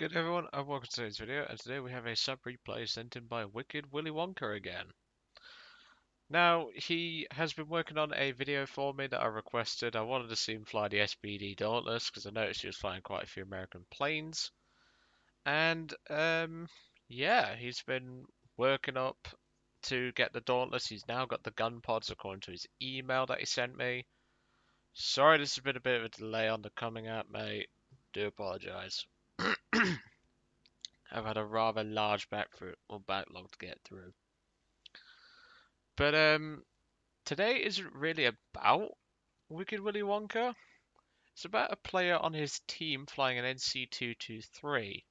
Good everyone, and welcome to today's video, and today we have a sub replay sent in by WickedWilliWonka again. Now, he has been working on a video for me that I requested. I wanted to see him fly the SBD Dauntless, because I noticed he was flying quite a few American planes. And, yeah, he's been working up to get the Dauntless. He's now got the gun pods according to his email that he sent me. Sorry this has been a bit of a delay on the coming out, mate. Do apologise. I've had a rather large backlog to get through. But today isn't really about Wicked Willy Wonka. It's about a player on his team flying an NC-223.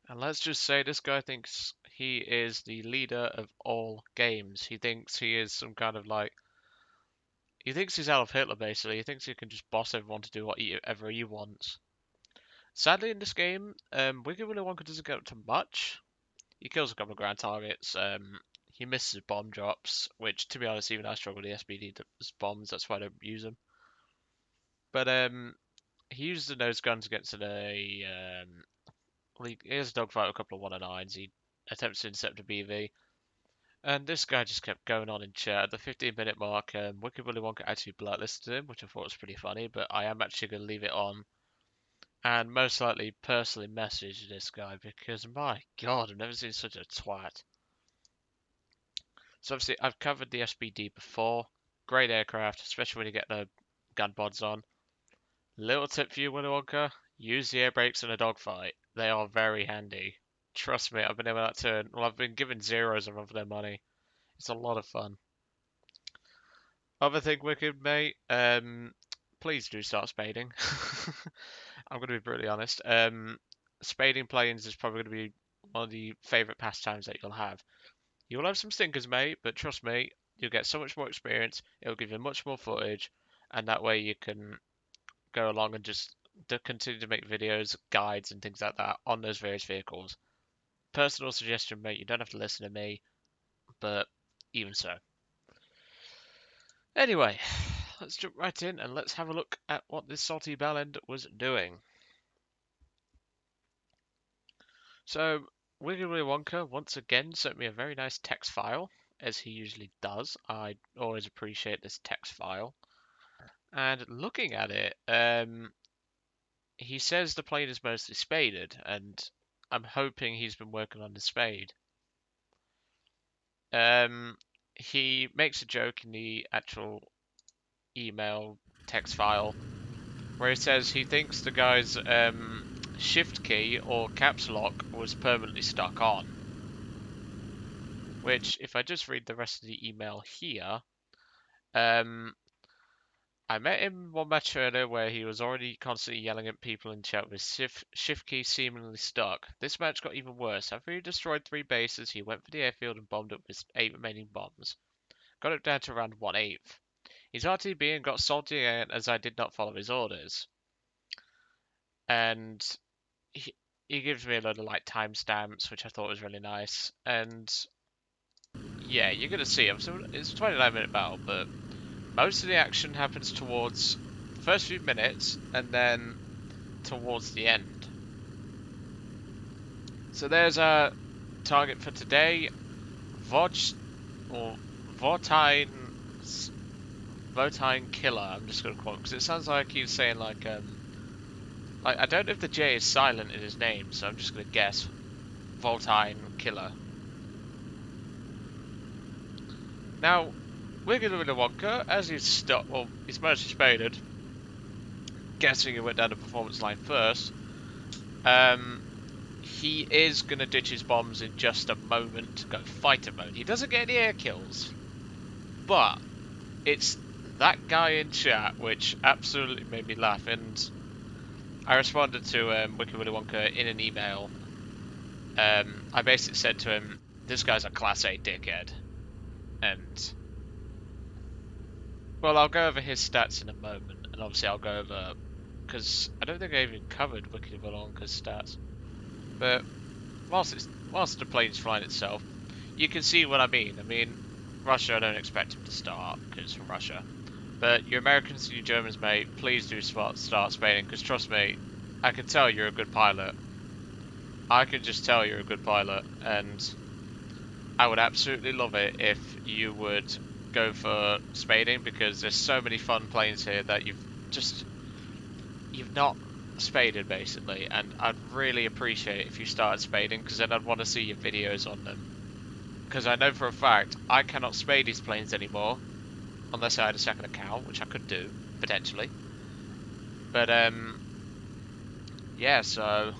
And let's just say this guy thinks he is the leader of all games. He thinks he is some kind of like... He thinks he's Adolf Hitler, basically. He thinks he can just boss everyone to do whatever he wants. Sadly, in this game, Wicked Willy Wonka doesn't get up to much. He kills a couple of ground targets. He misses bomb drops, which, to be honest, even I struggle with the SBD bombs. That's why I don't use them. But he uses the nose guns against he has a dogfight with a couple of 109s. He attempts to intercept a BV. And this guy just kept going on in chat. At the 15-minute mark, Wicked Willy Wonka actually blacklisted him, which I thought was pretty funny, but I am actually going to leave it on. And most likely personally message this guy, because my god, I've never seen such a twat. So obviously, I've covered the SBD before. Great aircraft, especially when you get the gun pods on. Little tip for you, Willy Wonka: use the air brakes in a dogfight. They are very handy. Trust me, I've been able to turn. Well, I've been given zeros a run for their money. It's a lot of fun. Other thing, Wicked mate, please do start spading. I'm going to be brutally honest. Spading planes is probably going to be one of the favourite pastimes that you'll have. You will have some stinkers, mate, but trust me, you'll get so much more experience. It'll give you much more footage, and that way you can go along and just continue to make videos, guides, and things like that on those various vehicles. Personal suggestion, mate, you don't have to listen to me, but even so. Anyway, let's jump right in and let's have a look at what this salty bellend was doing. So, Wicked Willy Wonka once again sent me a very nice text file, as he usually does. I always appreciate this text file. And looking at it, he says the plane is mostly spaded, and I'm hoping he's been working on the spade. He makes a joke in the actual email text file where he says he thinks the guy's shift key or caps lock was permanently stuck on. Which, if I just read the rest of the email here, I met him one match earlier where he was already constantly yelling at people in chat with shift key seemingly stuck. This match got even worse. After he destroyed 3 bases, he went for the airfield and bombed up with 8 remaining bombs. Got it down to around 1/8. He's RTB and got salty again as I did not follow his orders. And he gives me a load of like timestamps, which I thought was really nice. And yeah, you're gonna see him. So it's a 29-minute battle, but most of the action happens towards the first few minutes and then towards the end. So there's our target for today, Votine Killer. I'm just gonna quote because it sounds like he's saying like I don't know if the J is silent in his name, so I'm just gonna guess Votine Killer. Now, Wicked Willy Wonka, as he's stuck, well, he's mostly spaded. Guessing he went down the performance line first. He is going to ditch his bombs in just a moment to go fighter mode. He doesn't get any air kills, but it's that guy in chat which absolutely made me laugh. And I responded to Wicked Willy Wonka in an email. I basically said to him, "This guy's a class A dickhead," and well, I'll go over his stats in a moment, and obviously I'll go over, because I don't think I even covered Wicked Willy Wonka's stats. But whilst the plane's flying itself, you can see what I mean. I mean, Russia, I don't expect him to start, because it's from Russia. But your Americans and your Germans, mate, please do start spading, because trust me, I can tell you're a good pilot. I can just tell you're a good pilot, and I would absolutely love it if you would go for spading, because there's so many fun planes here that you've not spaded basically, and I'd really appreciate if you started spading, because then I'd want to see your videos on them. Because I know for a fact I cannot spade these planes anymore unless I had a second account, which I could do potentially. But yeah, so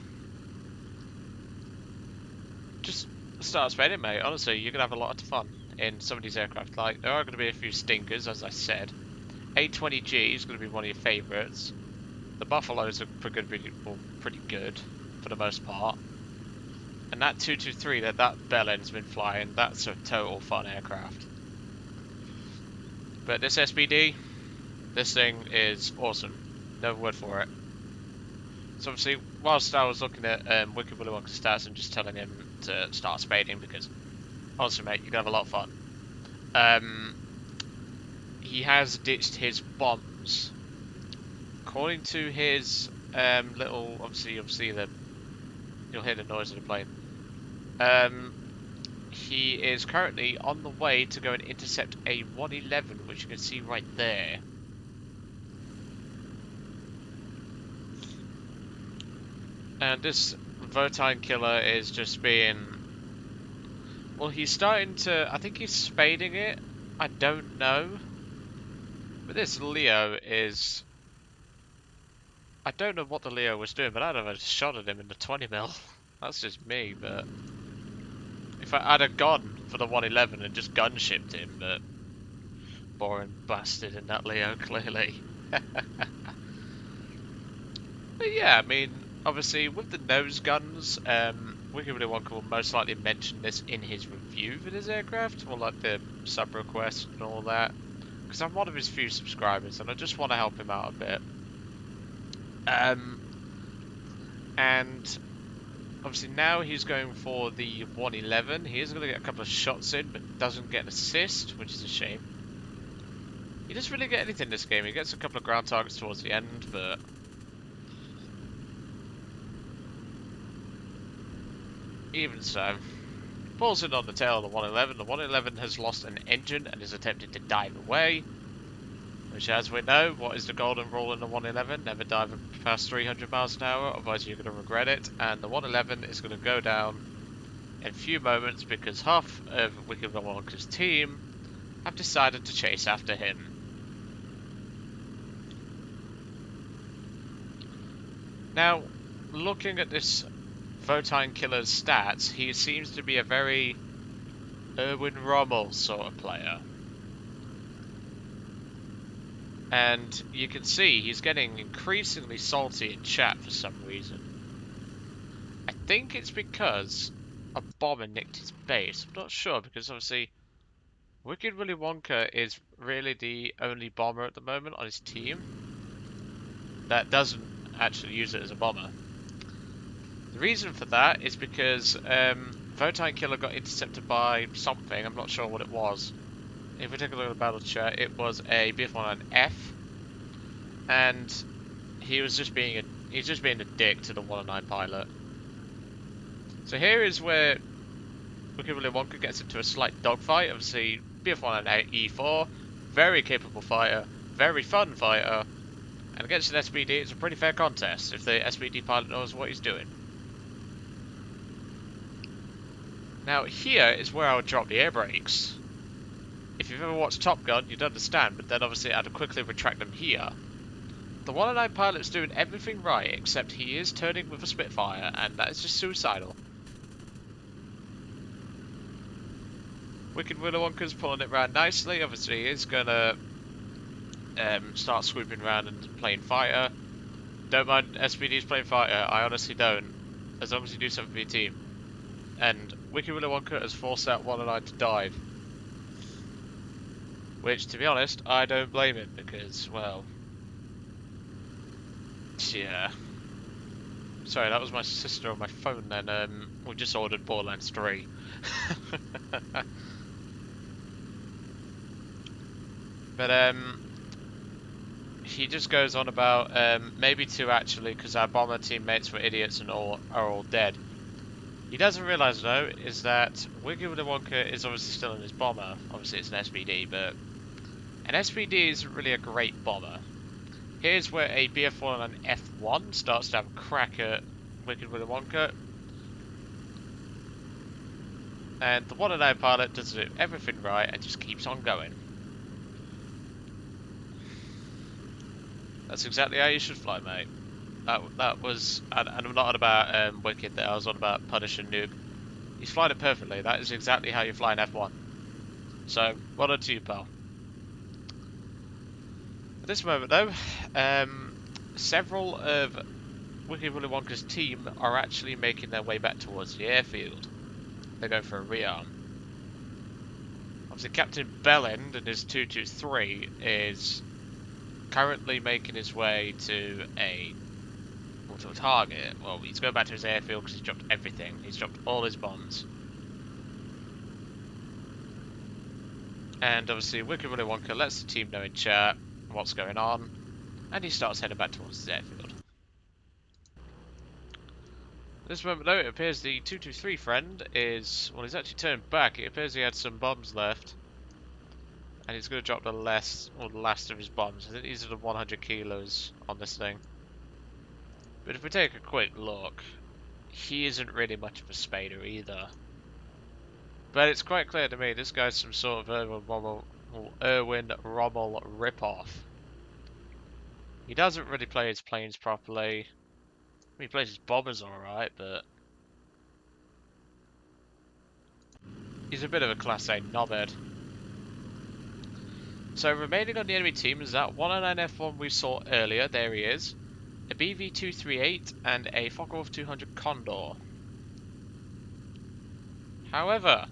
just start spading, mate. Honestly, you're gonna have a lot of fun in some of these aircraft. Like, there are gonna be a few stinkers, as I said. A20G is gonna be one of your favourites. The Buffaloes are pretty good for the most part. And that 223 that bell end's been flying, that's a total fun aircraft. But this SBD, this thing is awesome. No word for it. So obviously, whilst I was looking at WickedWilliWonka's stats and just telling him to start spading, because honestly, mate, you're gonna have a lot of fun. He has ditched his bombs. According to his little, obviously you'll hear the noise of the plane. He is currently on the way to go and intercept a 111, which you can see right there. And this Votine killer is just being... Well, he's starting to... I think he's spading it. I don't know. But this Leo is... I don't know what the Leo was doing, but I'd have shot at him in the 20mm. That's just me, but... If I'd have gone for the 111 and just gun-shipped him, but... Boring bastard in that Leo, clearly. But yeah, I mean, obviously, with the nose guns, WickedWilliWonka will most likely mention this in his review for this aircraft, or like the sub request and all that, because I'm one of his few subscribers, and I just want to help him out a bit. And obviously now he's going for the 111. He is going to get a couple of shots in, but doesn't get an assist, which is a shame. He doesn't really get anything this game. He gets a couple of ground targets towards the end, but... Even so, pulls in on the tail of the 111. The 111 has lost an engine and is attempting to dive away. Which, as we know, what is the golden rule in the 111? Never dive past 300 miles an hour, otherwise you're going to regret it. And the 111 is going to go down in a few moments because half of WickedWilliWonka's team have decided to chase after him. Now, looking at this Votine killer's stats, he seems to be a very Erwin Rommel sort of player. And you can see he's getting increasingly salty in chat for some reason. I think it's because a bomber nicked his base. I'm not sure, because obviously WickedWilliWonka is really the only bomber at the moment on his team that doesn't actually use it as a bomber. The reason for that is because Votine Killer got intercepted by something, I'm not sure what it was. If we take a look at the battle chat, it was a BF-109F, and he's just being a dick to the 109 pilot. So here is where WickedWilliWonka gets into a slight dogfight. Obviously, BF-109E4, very capable fighter, very fun fighter, and against an SBD, it's a pretty fair contest if the SBD pilot knows what he's doing. Now here is where I would drop the air brakes. If you've ever watched Top Gun, you'd understand, but then obviously I'd quickly retract them here. The 109 pilot's doing everything right, except he is turning with a Spitfire, and that is just suicidal. WickedWilliWonka's pulling it round nicely. Obviously, he is gonna start swooping around and playing fighter. Don't mind SBD's playing fighter, I honestly don't. As long as you do something for your team. And WickedWilliWonka has forced that 109 to dive. Which, to be honest, I don't blame him, because, well... Yeah. Sorry, that was my sister on my phone then. We just ordered Borderlands 3. But, he just goes on about maybe two actually, because our bomber teammates were idiots and are all dead. He doesn't realise though is that WickedWilliWonka is obviously still in his bomber. Obviously it's an SBD, but an SBD isn't really a great bomber. Here's where a BF1 and an F1 starts to have a crack at WickedWilliWonka. And the 109 pilot does everything right and just keeps on going. That's exactly how you should fly, mate. That was, and I'm not on about Wicked there, I was on about Punish and Noob. He's flying it perfectly, that is exactly how you fly an F1. So, well done to you, pal. At this moment though, several of Wicked Willy Wonka's team are actually making their way back towards the airfield. They're going for a rearm. Obviously Captain Bellend and his 223 is currently making his way to a target. Well, he's going back to his airfield because he's dropped everything. He's dropped all his bombs. And obviously Wicked Willy Wonka lets the team know in chat what's going on, and he starts heading back towards his airfield. At this moment though, it appears the 223 friend is, well, he's actually turned back. It appears he had some bombs left, and he's going to drop the last of his bombs. I think these are the 100 kilos on this thing. But if we take a quick look, he isn't really much of a spader either. But it's quite clear to me this guy's some sort of Erwin Rommel ripoff. He doesn't really play his planes properly. I mean, he plays his bombers alright, but he's a bit of a Class A knobhead. So remaining on the enemy team is that 109 F1 we saw earlier, there he is, a BV-238 and a Focke-Wulf 200 Condor. However,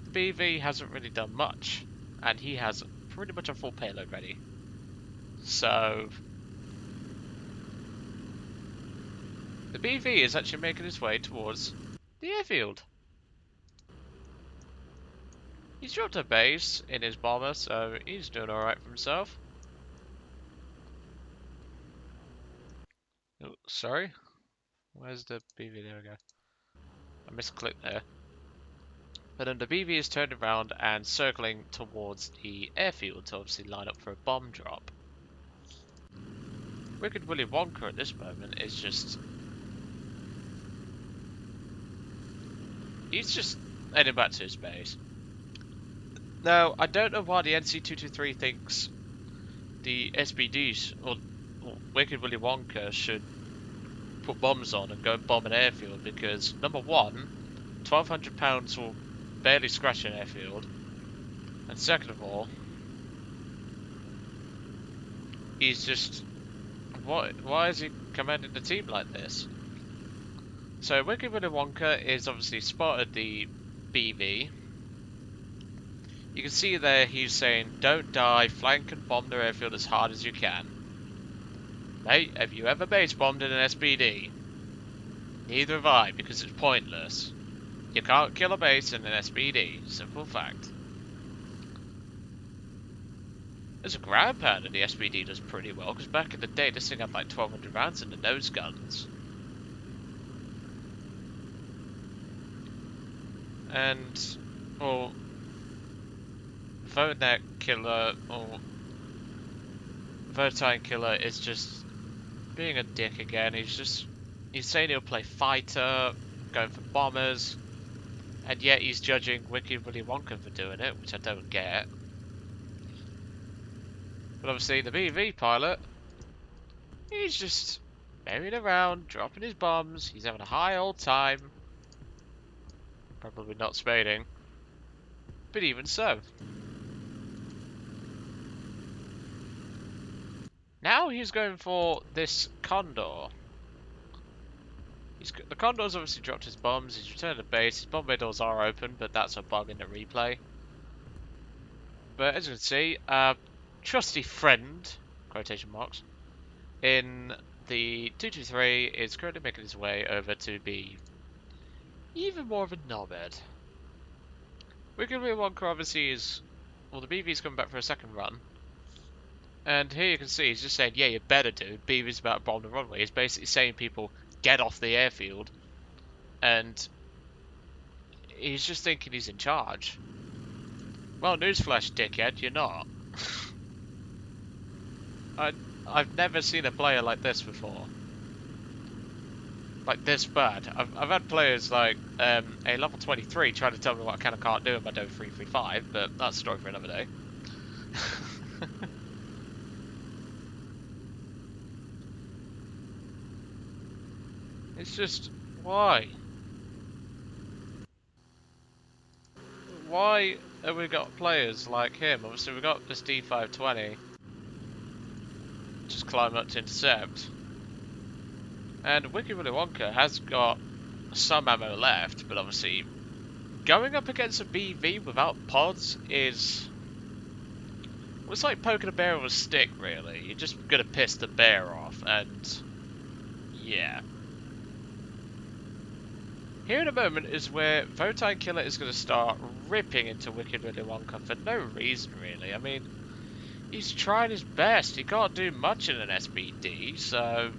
the BV hasn't really done much, and he has pretty much a full payload ready. So the BV is actually making his way towards the airfield. He's dropped a base in his bomber, so he's doing alright for himself. Oh, sorry. Where's the BV? There we go. I misclicked there. But then the BV is turned around and circling towards the airfield to obviously line up for a bomb drop. Wicked Willy Wonka at this moment is just... he's just heading back to his base. Now, I don't know why the NC223 thinks the SBDs, or Wicked Willy Wonka, should put bombs on and go and bomb an airfield, because, number one, £1,200 will barely scratch an airfield, and second of all, he's just... why is he commanding the team like this? So, Wicked Willy Wonka is obviously spotted the BV. You can see there he's saying, don't die, flank and bomb their airfield as hard as you can. Mate, have you ever base bombed in an SBD? Neither have I, because it's pointless. You can't kill a base in an SBD, simple fact. As a ground pounder, the SBD does pretty well, because back in the day this thing had like 1200 rounds in the nose guns. And, well, Vonet Killer, or Vertine Killer is just being a dick again. He's saying he'll play fighter, going for bombers, and yet he's judging Wicked Willy Wonka for doing it, which I don't get. But obviously the BV pilot, he's just merrying around, dropping his bombs, he's having a high old time. Probably not spading, but even so. Now he's going for this Condor. The Condor's obviously dropped his bombs, he's returned to base, his bomb bay doors are open, but that's a bug in the replay. But as you can see, trusty friend, quotation marks, in the 223 is currently making his way over to be even more of a knobhead. Wicked Willy Wonka obviously is, well, the BV's coming back for a second run. And here you can see he's just saying, yeah, you better do. BV's about to bomb the runway. He's basically saying people get off the airfield. And he's just thinking he's in charge. Well, newsflash, dickhead, you're not. I've never seen a player like this before. Like this bad. I've had players like a level 23 trying to tell me what I can and can't do in my Dota 335, but that's a story for another day. It's just, why? Why have we got players like him? Obviously we've got this D520. Just climb up to intercept. And WickedWilliWonka has got some ammo left, but obviously going up against a BV without pods is... well, it's like poking a bear with a stick, really. You're just gonna piss the bear off, and... yeah. Here in a moment is where Votine Killer is going to start ripping into WickedWilliWonka for no reason, really. I mean, he's trying his best. He can't do much in an SBD, so...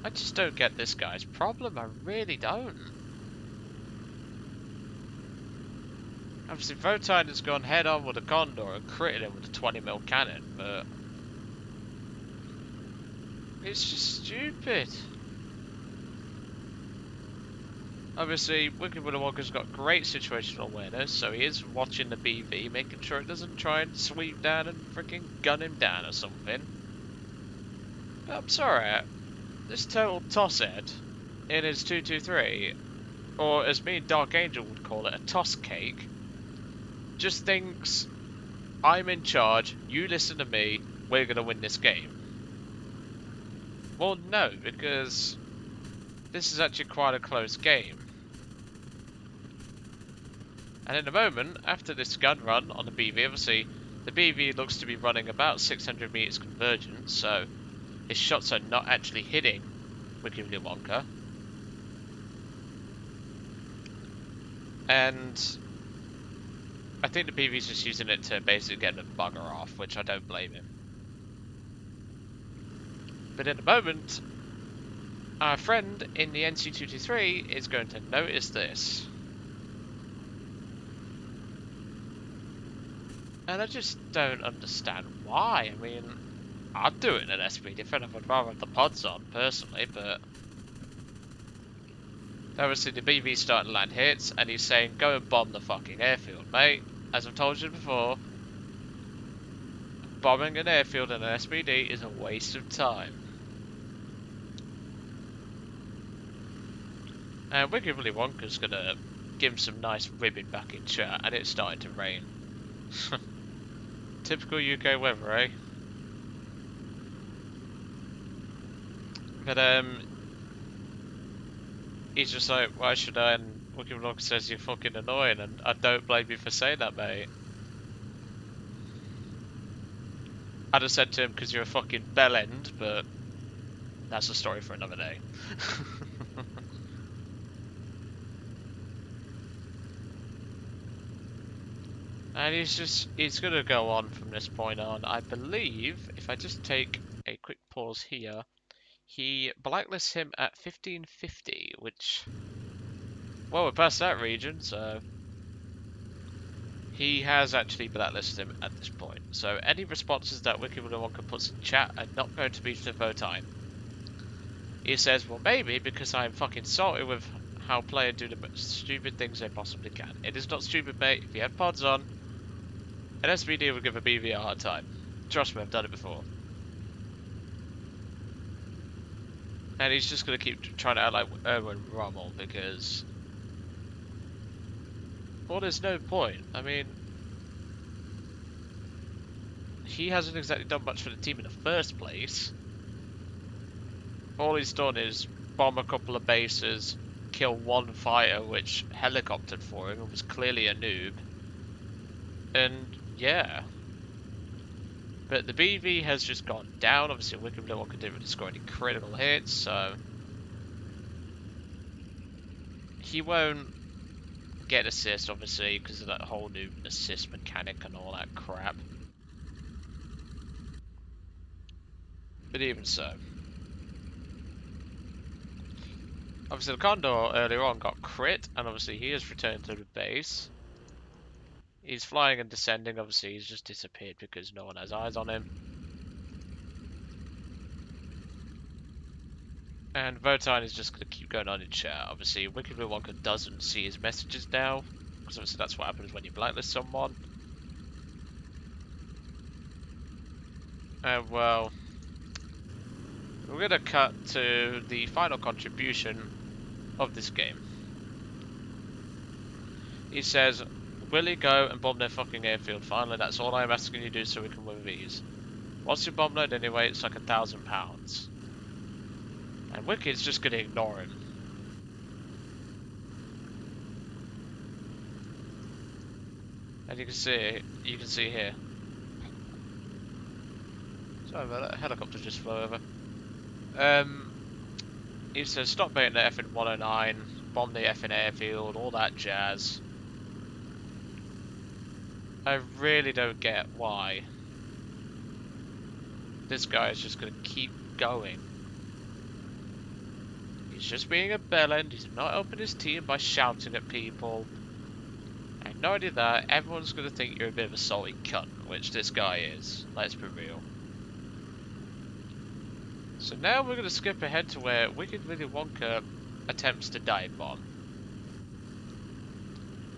I just don't get this guy's problem. I really don't. Obviously, Votine has gone head on with a Condor and critted him with a 20mm cannon, but... it's just stupid. Obviously, WickedWilliWonka's got great situational awareness, so he is watching the BV, making sure it doesn't try and sweep down and freaking gun him down or something. But I'm sorry, this total tosshead in his 223, or as me and Dark Angel would call it, a toss cake, just thinks, I'm in charge, you listen to me, we're going to win this game. Well, no, because this is actually quite a close game. And in a moment, after this gun run on the BV, obviously, the BV looks to be running about 600 meters convergence, so his shots are not actually hitting WickedWilliWonka. And I think the BV's just using it to basically get him to bugger off, which I don't blame him. But in a moment, our friend in the NC223 is going to notice this. And I just don't understand why. I mean, I'd do it in an SBD if I'd rather have the pods on, personally, but... obviously the BV's starting to land hits, and he's saying, go and bomb the fucking airfield, mate. As I've told you before, bombing an airfield in an SBD is a waste of time. And WickedWilliWonka's gonna give him some nice ribbing back in chat, and it's starting to rain. Typical UK weather, eh? But, he's just like, why should I? And WickedWilliWonka says you're fucking annoying, and I don't blame you for saying that, mate. I'd have said to him, because you're a fucking bellend, but that's a story for another day. And he's going to go on from this point on. I believe, if I just take a quick pause here, he blacklists him at 1550, which, well, we're past that region, so he has actually blacklisted him at this point. So any responses that WickedWilliWonka puts in chat are not going to be to Votine. He says, well, maybe because I'm fucking salty with how players do the most stupid things they possibly can. It is not stupid, mate. If you have pods on, an SBD would give a BV a hard time. Trust me, I've done it before. And he's just going to keep trying to act like Erwin Rommel because... well, there's no point. I mean... he hasn't exactly done much for the team in the first place. All he's done is bomb a couple of bases, kill one fighter which helicoptered for him and was clearly a noob. And yeah. But the BV has just gone down. Obviously, WickedWilliWonka didn't really score any critical hits, so he won't get assist, obviously, because of that whole new assist mechanic and all that crap. But even so. Obviously, the Condor earlier on got crit, and obviously he has returned to the base. He's flying and descending, obviously he's just disappeared because no one has eyes on him. And Votine is just going to keep going on in chat. Obviously, WickedWilliWonka doesn't see his messages now, because obviously that's what happens when you blacklist someone. And well, we're going to cut to the final contribution of this game. He says, Willie, go and bomb their fucking airfield. Finally, that's all I'm asking you to do so we can win with ease. What's your bomb load anyway? It's like £1,000. And Wicked's just going to ignore him. And you can see here. Sorry about that, a helicopter just flew over. He says stop baiting the effing 109, bomb the effing airfield, all that jazz. I really don't get why this guy is just going to keep going. He's just being a bellend, he's not helping his team by shouting at people. And not only that, everyone's going to think you're a bit of a salty cunt, which this guy is, let's be real. So now we're going to skip ahead to where WickedWilliWonka attempts to dive bomb.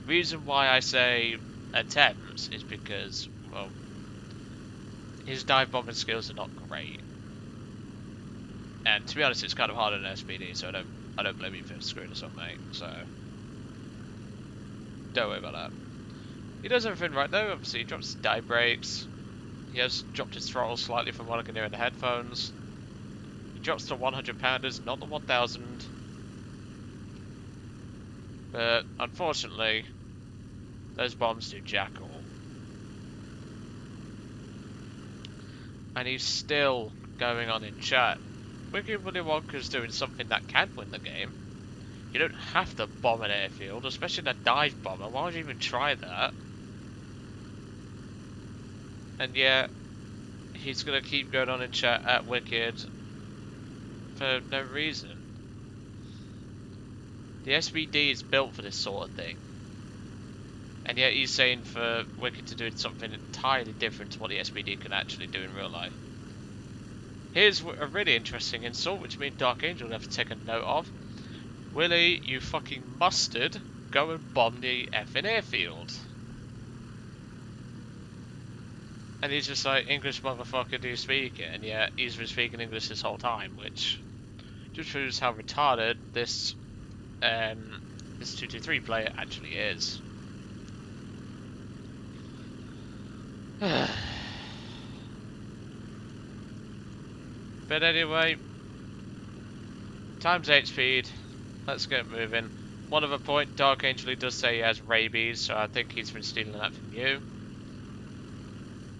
Reason why I say attempts is because, well, his dive bombing skills are not great. And to be honest, it's kind of hard on SBD, so I don't blame you for screwing us up, mate. So don't worry about that. He does everything right though. Obviously, he drops his dive brakes. He has dropped his throttle slightly from what I can hear in the headphones. He drops to 100 pounders, not the 1000. But unfortunately, those bombs do jack all. And he's still going on in chat. WickedWilliWonka's doing something that can win the game. You don't have to bomb an airfield, especially in a dive bomber. Why would you even try that? And yet, he's going to keep going on in chat at Wicked for no reason. The SBD is built for this sort of thing. And yet he's saying for Wicked to do something entirely different to what the SBD can actually do in real life. Here's a really interesting insult, which me and Dark Angel have to take a note of. Willie, you fucking mustard, go and bomb the effing airfield. And he's just like, English motherfucker, do you speak it? And yet he's been speaking English this whole time, which just shows how retarded this 223 player actually is. But anyway, times 8 speed. Let's get moving. One other point, Dark Angel does say he has rabies, so I think he's been stealing that from you.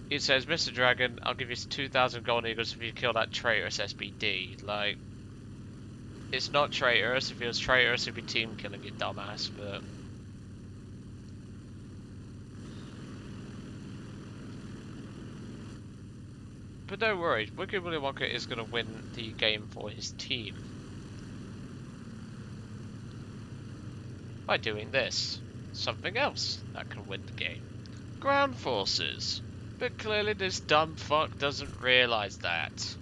He says, Mr. Dragon, I'll give you 2,000 gold eagles if you kill that traitorous SBD. Like, it's not traitorous. If it was traitorous, it'd be team killing you, dumbass, but... But don't worry, WickedWilliWonka is going to win the game for his team. By doing this. Something else that can win the game. Ground forces. But clearly this dumb fuck doesn't realise that.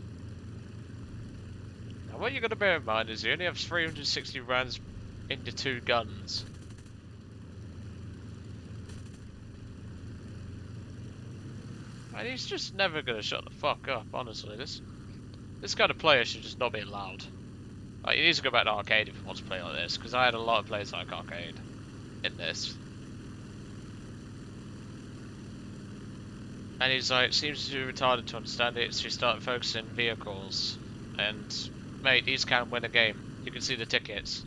Now what you got to bear in mind is he only has 360 rounds into 2 guns. And he's just never going to shut the fuck up, honestly. This kind of player should just not be allowed. Like, he needs to go back to arcade if he wants to play like this, because I had a lot of players like arcade in this. And he's like, seems too retarded to understand it, so you start focusing vehicles. And, mate, these can't win a game. You can see the tickets.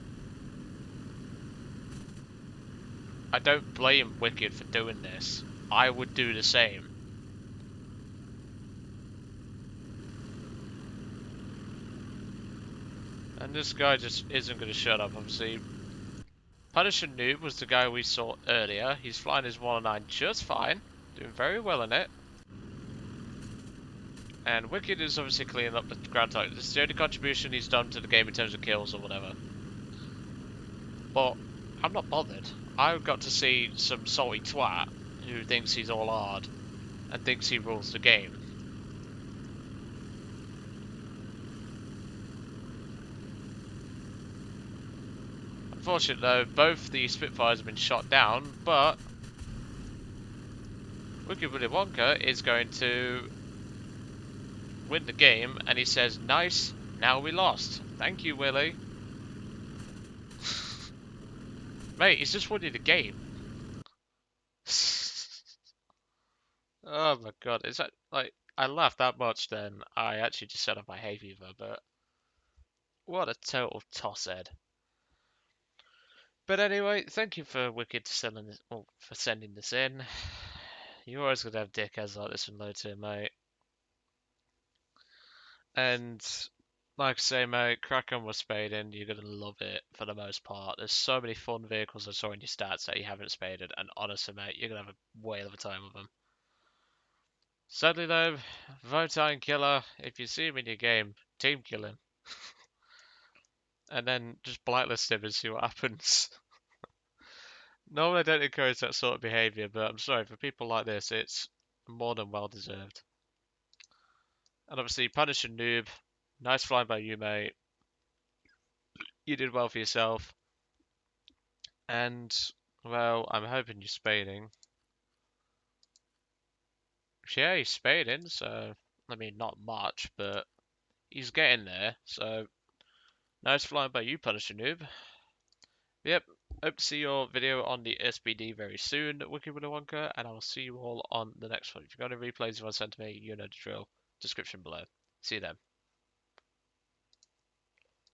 I don't blame Wicked for doing this. I would do the same. And this guy just isn't going to shut up, obviously. Punisher Noob was the guy we saw earlier. He's flying his 109 just fine, doing very well in it. And Wicked is obviously cleaning up the ground target. This is the only contribution he's done to the game in terms of kills or whatever. But I'm not bothered. I got to see some salty twat who thinks he's all hard and thinks he rules the game. Unfortunately though, both the Spitfires have been shot down, but WickedWilliWonka is going to win the game, and he says, "Nice, now we lost. Thank you, Willie." Mate, he's just winning the game. Oh my god, is that like I laughed that much then I actually just set up my hay fever, but what a total tosshead. But anyway, thank you for Wicked sending this, well, for sending this in. You're always gonna have dickheads like this one loads here, mate. And like I say, mate, crack on with spading. You're gonna love it for the most part. There's so many fun vehicles I saw in your stats that you haven't spaded, and honestly, mate, you're gonna have a whale of a time with them. Sadly though, Votine Killer, if you see him in your game, team kill him. And then just blacklist him and see what happens. Normally I don't encourage that sort of behaviour, but I'm sorry, for people like this, it's more than well deserved. And obviously, Punish and Noob, nice flying by you, mate. You did well for yourself. And, well, I'm hoping you're spading. Yeah, he's spading, so, I mean, not much, but he's getting there, so nice flying by you, Punisher Noob. Yep, hope to see your video on the SBD very soon, WickedWilliWonka, and I will see you all on the next one. If you've got any replays you want to send to me, you know the drill. Description below. See you then.